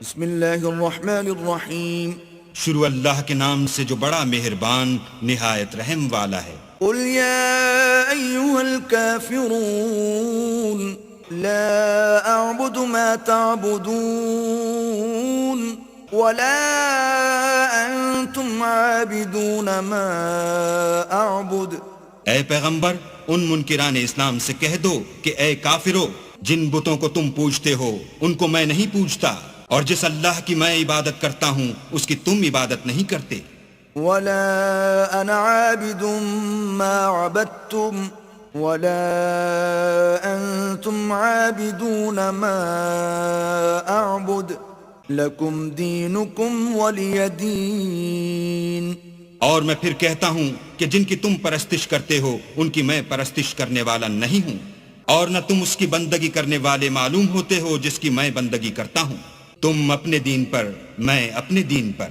بسم اللہ الرحمن الرحیم شروع اللہ کے نام سے جو بڑا مہربان نہایت رحم والا ہے۔ قل یا ایہا الکافرون لا اعبد ما تعبدون ولا انتم عابدون ما اعبد۔ اے پیغمبر ان منکران اسلام سے کہہ دو کہ اے کافرو، جن بتوں کو تم پوجتے ہو ان کو میں نہیں پوجتا، اور جس اللہ کی میں عبادت کرتا ہوں اس کی تم عبادت نہیں کرتے۔ ولا انا عابد ما عبدتم ولا انتم عابدون ما اعبد لکم دینکم ولی دین۔ اور میں پھر کہتا ہوں کہ جن کی تم پرستش کرتے ہو ان کی میں پرستش کرنے والا نہیں ہوں، اور نہ تم اس کی بندگی کرنے والے معلوم ہوتے ہو جس کی میں بندگی کرتا ہوں۔ تم اپنے دین پر، میں اپنے دین پر۔